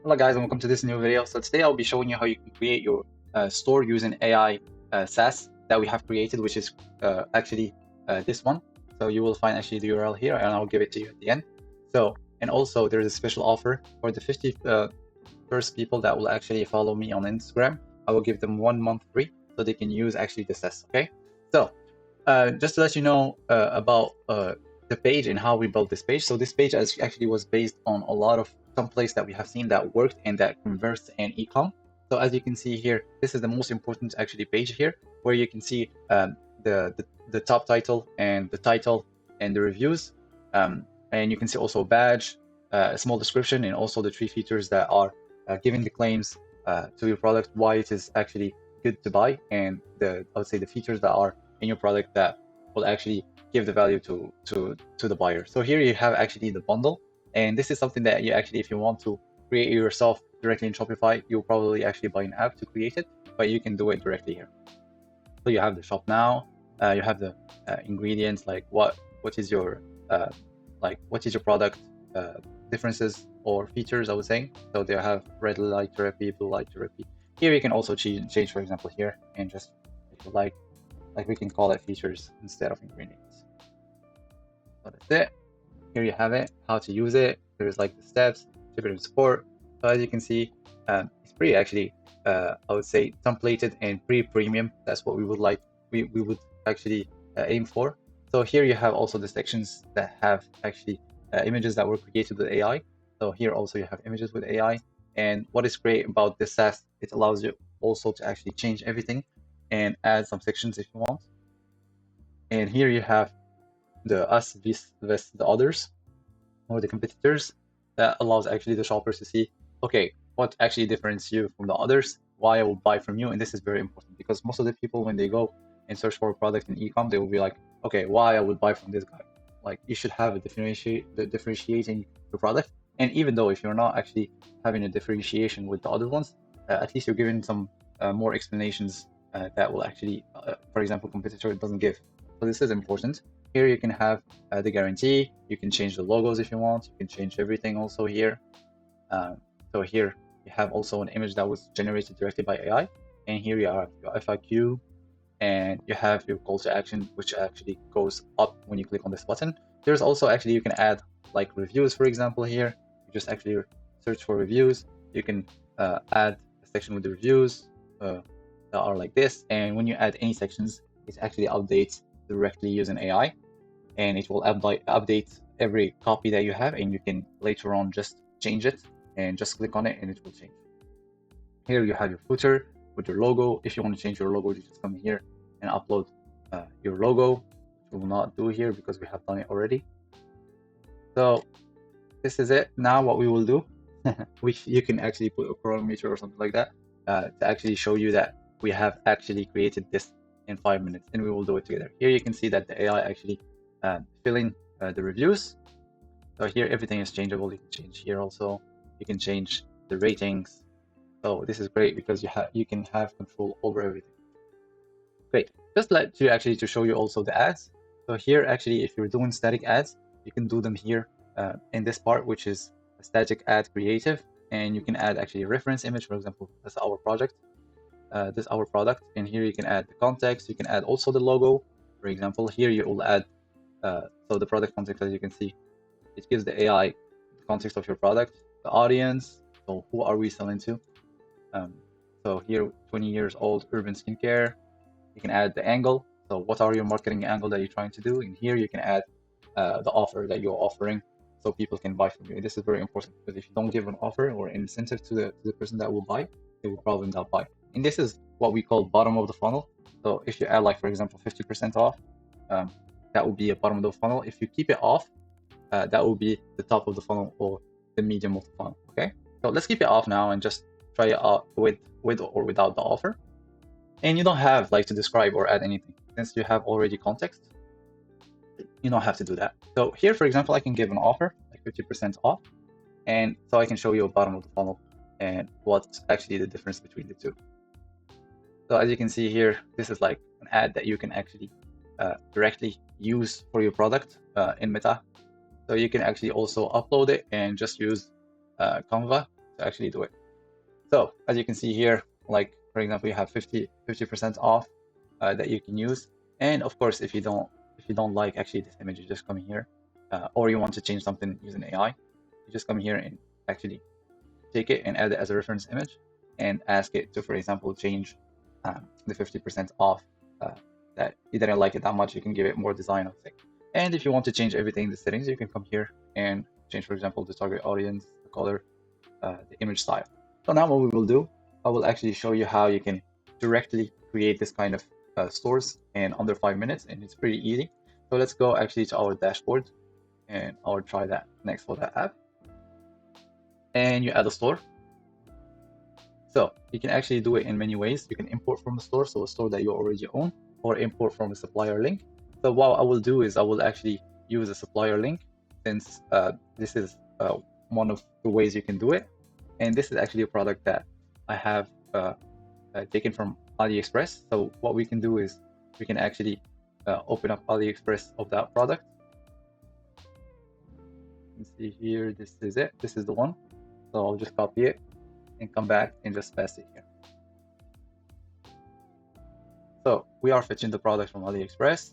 Hello guys, and welcome to this new video. So today I'll be showing you how you can create your store using AI SaaS that we have created, which is actually this one. So you will find actually the URL here, and I'll give it to you at the end. So, and also there's a special offer for the 50 first people that will actually follow me on Instagram. I will give them 1 month free, so they can use actually the SaaS. Okay. So just to let you know about the page and how we built this page. So this page actually was based on a lot of templates that we have seen that worked and that converts in ecom. So as you can see here, this is the most important actually page here, where you can see the top title and the title and the reviews, and you can see also a badge, a small description, and also the 3 features that are giving the claims to your product, why it is actually good to buy, and I would say the features that are in your product that will actually give the value to the buyer. So here you have actually the bundle, and this is something that you actually, if you want to create it yourself directly in Shopify, you'll probably actually buy an app to create it, but you can do it directly here. So you have the shop now, you have the ingredients, like what is your what is your product differences or features, I would say. So they have red light therapy, blue light therapy. Here you can also change, for example, here, and just if you like we can call it features instead of ingredients. So that's it. Here you have it, how to use it. There's like the steps, shipping and support. So as you can see, it's pretty actually, I would say, templated and pretty premium. That's what we would like. We would actually aim for. So here you have also the sections that have actually images that were created with AI. So here also you have images with AI. And what is great about this SaaS, it allows you also to actually change everything and add some sections if you want. And here you have the us versus the others, or the competitors. That allows actually the shoppers to see, okay, what actually differentiates you from the others, why I will buy from you. And this is very important, because most of the people, when they go and search for a product in e-com, they will be like, okay, why I would buy from this guy? Like, you should have a differentiating your product. And even though if you're not actually having a differentiation with the other ones, at least you're giving some more explanations that will actually, for example, competitor doesn't give. So this is important. Here you can have the guarantee. You can change the logos if you want. You can change everything also here. So here you have also an image that was generated directly by AI. And here you have your FAQ, and you have your call to action, which actually goes up when you click on this button. There's also actually, you can add like reviews, for example, here. You just actually search for reviews. You can add a section with the reviews that are like this. And when you add any sections, it actually updates directly using AI, and it will update every copy that you have, and you can later on just change it and just click on it and it will change. Here you have your footer with your logo. If you want to change your logo, you just come here and upload your logo, which we will not do here because we have done it already. So this is it. Now what we will do, which you can actually put a chronometer or something like that to actually show you that we have actually created this in 5 minutes, and we will do it together. Here you can see that the AI actually filling the reviews. So here everything is changeable. You can change here also. You can change the ratings. So this is great because you can have control over everything. Great. Just like to show you also the ads. So here actually, if you're doing static ads, you can do them here in this part, which is a static ad creative, and you can add actually a reference image. For example, that's our project. This is our product, and here you can add the context. You can add also the logo. For example, here you will add so the product context, as you can see, it gives the AI the context of your product, the audience. So who are we selling to? So here, 20 years old urban skincare. You can add the angle. So what are your marketing angle that you're trying to do? And here you can add the offer that you're offering, so people can buy from you. This is very important, because if you don't give an offer or incentive to the person that will buy, they will probably not buy. And this is what we call bottom of the funnel. So if you add, like, for example, 50% off, that will be a bottom of the funnel. If you keep it off, that will be the top of the funnel or the medium of the funnel. Okay, so let's keep it off now and just try it out with or without the offer. And you don't have like to describe or add anything, since you have already context. You don't have to do that. So here, for example, I can give an offer like 50% off, and so I can show you a bottom of the funnel and what's actually the difference between the two. So as you can see here, this is like an ad that you can actually directly use for your product in Meta. So you can actually also upload it and just use Canva to actually do it. So as you can see here, like for example, you have 50% off that you can use. And of course, if you don't like actually this image, you just come here, or you want to change something using AI, you just come here and actually take it and add it as a reference image and ask it to, for example, change the 50% off that you didn't like it that much. You can give it more design of thing. And if you want to change everything in the settings, you can come here and change, for example, the target audience, the color, the image style. So now what we will do, I will actually show you how you can directly create this kind of stores in under 5 minutes, and it's pretty easy. So let's go actually to our dashboard, and I'll try that next for that app. And you add a store. So you can actually do it in many ways. You can import from the store, so a store that you already own, or import from a supplier link. So what I will do is I will actually use a supplier link, since this is one of the ways you can do it. And this is actually a product that I have taken from AliExpress. So what we can do is we can actually open up AliExpress of that product. You can see here, this is it. This is the one. So I'll just copy it and come back and just paste it here. So we are fetching the product from AliExpress.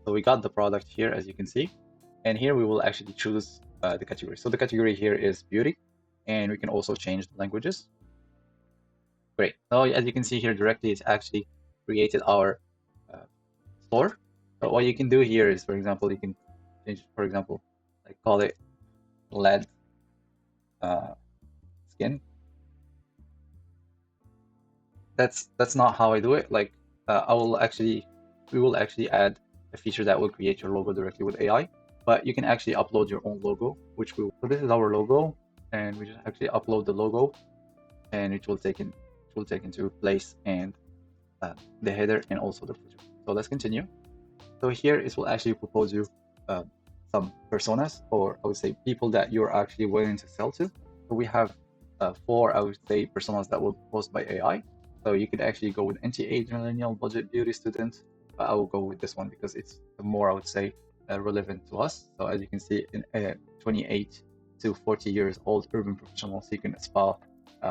So we got the product here, as you can see. And here we will actually choose the category. So the category here is beauty. And we can also change the languages. Great. So as you can see here directly, it's actually created our store. So what you can do here is, for example, you can change, for example, like call it lead skin. That's not how I do it. Like we will actually add a feature that will create your logo directly with AI, but you can actually upload your own logo, which will. So this is our logo, and we just actually upload the logo, and it will take into place and the header and also the footer. So let's continue. So here it will actually propose you some personas, or I would say people that you're actually willing to sell to. So we have 4, I would say, personas that were proposed by AI. So you could actually go with anti-age, millennial, budget, beauty, student. But I will go with this one because it's more, I would say, relevant to us. So as you can see, in 28 to 40 years old urban professional seeking a spa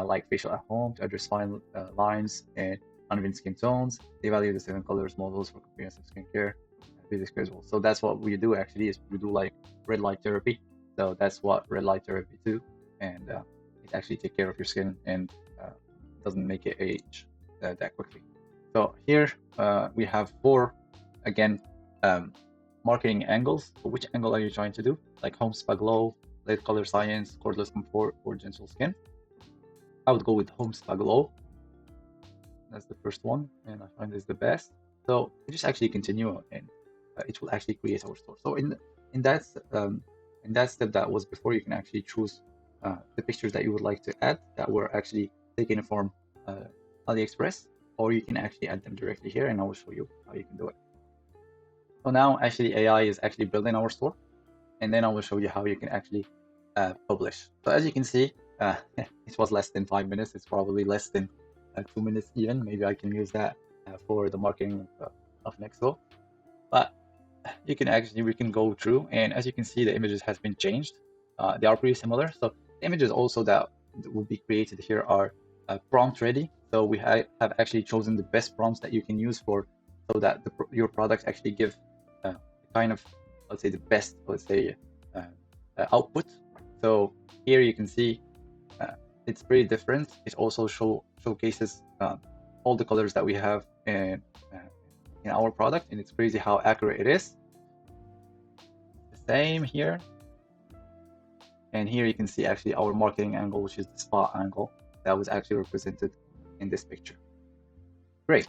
like facial at home to address fine lines and uneven skin tones. They value the 7 colors models for comprehensive skincare. So that's what we do actually, is we do like red light therapy. So that's what red light therapy do, and it actually take care of your skin and doesn't make it age that quickly. So here we have 4 again marketing angles. So which angle are you trying to do? Like home spa glow, light color science, cordless comfort, or gentle skin? I would go with home spa glow. That's the first one, and I find this the best. So we just actually continue, and it will actually create our store. So in that step that was before, you can actually choose the pictures that you would like to add that were actually taken from AliExpress, or you can actually add them directly here, and I will show you how you can do it. So now actually AI is actually building our store, and then I will show you how you can actually publish. So as you can see, it was less than 5 minutes. It's probably less than 2 minutes even. Maybe I can use that for the marketing of Nexo. But we can go through, and as you can see, the images has been changed. They are pretty similar. So the images also that will be created here are prompt ready. So we have actually chosen the best prompts that you can use so that your products actually give kind of, let's say, the best, output. So here you can see it's pretty different. It also showcases all the colors that we have in our product, and it's crazy how accurate it is. The same here, and here you can see actually our marketing angle, which is the spa angle that was actually represented in this picture. Great.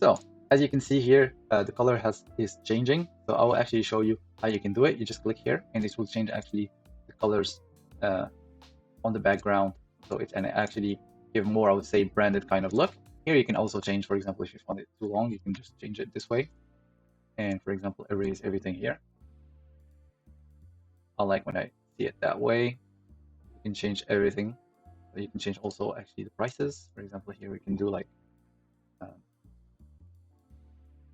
So as you can see here, the color is changing. So I will actually show you how you can do it. You just click here, and this will change actually the colors on the background. So it actually give more, I would say, branded kind of look. Here you can also change, for example, if you find it too long, you can just change it this way. And for example, erase everything here. I like when I see it that way. You can change everything. So you can change also actually the prices. For example, here we can do like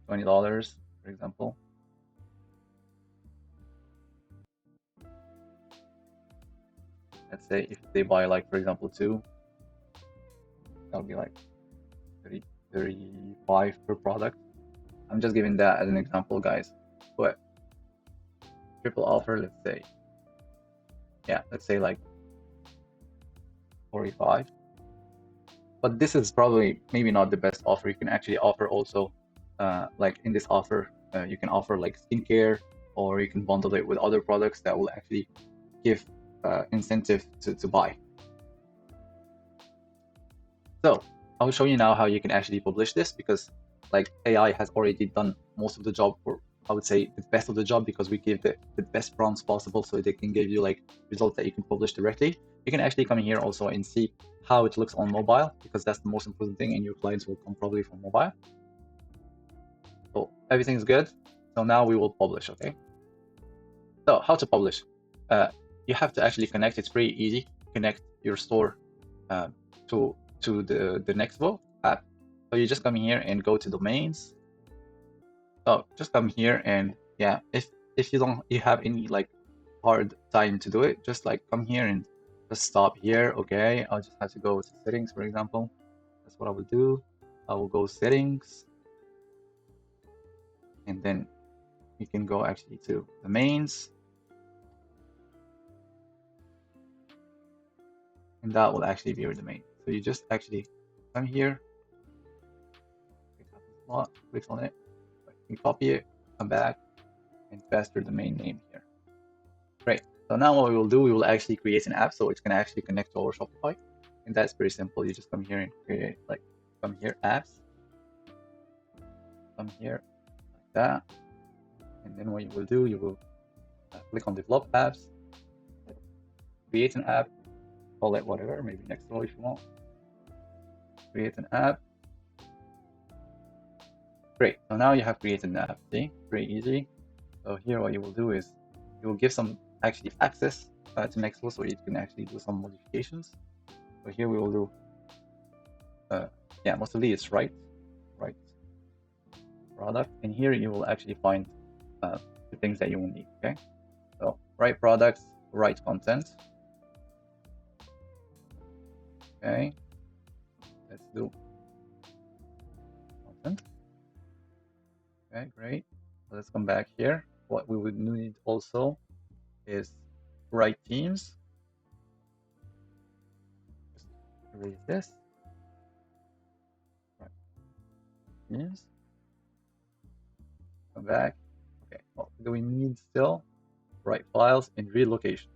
$20, for example. let's say if they buy like, for example, 2, that'll be like 30, 35 per product. I'm just giving that as an example, guys. But triple offer, let's say, yeah, let's say like 45. But this is probably maybe not the best offer. You can actually offer also, like in this offer, you can offer like skincare, or you can bundle it with other products that will actually give incentive to buy. So I'll show you now how you can actually publish this, because like AI has already done most of the job, or I would say the best of the job, because we give the best prompts possible so they can give you like results that you can publish directly. You can actually come in here also and see how it looks on mobile, because that's the most important thing, and your clients will come probably from mobile. So everything's good. So now we will publish, okay? So how to publish? You have to actually connect. It's pretty easy. Connect your store to the Nextbo app. So you just come here and go to domains. So just come here and yeah, if you have any like hard time to do it, just like come here and just stop here. Okay, I'll just have to go to settings, for example. That's what I will do. I will go settings, and then you can go actually to domains, and that will actually be your domain. So you just actually come here, click on it, you copy it, come back, and paste your domain name here. Great. So now what we will do, we will actually create an app, so it's going to actually connect to our Shopify, and that's pretty simple. You just come here and create, like, come here, apps, come here, like that, and then what you will do, you will click on develop apps, create an app, call it whatever, maybe Nextdoor if you want. Create an app. Great. So now you have created an app. See, pretty easy. So here what you will do is you will give some actually access to Nextdoor, so you can actually do some modifications. So here we will do, yeah, mostly it's right product, and here you will actually find the things that you will need. Okay, so right products, right content. Okay, let's do content. Okay, great. So let's come back here. What we would need also is right themes. Just erase this. Right themes. Come back. Okay, what do we need still? Right files and read locations.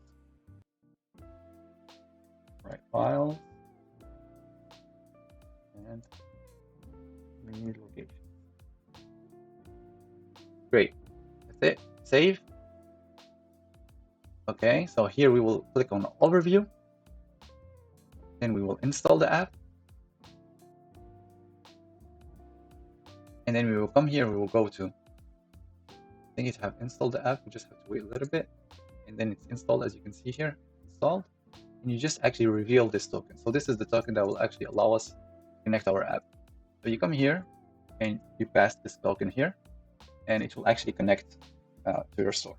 Right files and read locations. Great. That's it. Save. Okay, so here we will click on overview. Then we will install the app. And then we will come here, we will go to, I think it have installed the app. We just have to wait a little bit. And then it's installed, as you can see here, installed. And you just actually reveal this token. So this is the token that will actually allow us to connect our app. So you come here and you pass this token here, and it will actually connect to your store.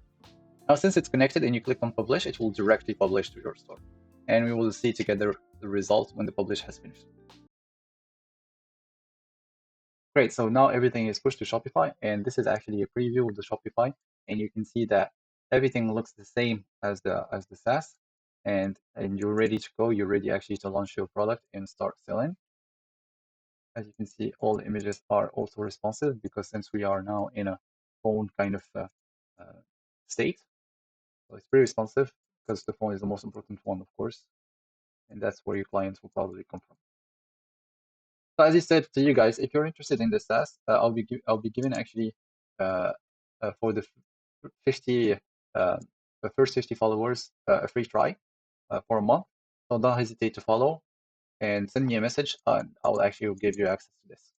Now, since it's connected and you click on publish, it will directly publish to your store. And we will see together the results when the publish has finished. Great, so now everything is pushed to Shopify, and this is actually a preview of the Shopify, and you can see that everything looks the same as the SaaS, and you're ready to go. You're ready actually to launch your product and start selling. As you can see, all the images are also responsive, because since we are now in a phone kind of state, so it's pretty responsive, because the phone is the most important one, of course, and that's where your clients will probably come from. So as I said to you guys, if you're interested in the SaaS, I'll be giving actually for the 50 the first 50 followers a free try for a month. So don't hesitate to follow and send me a message, and I'll actually give you access to this.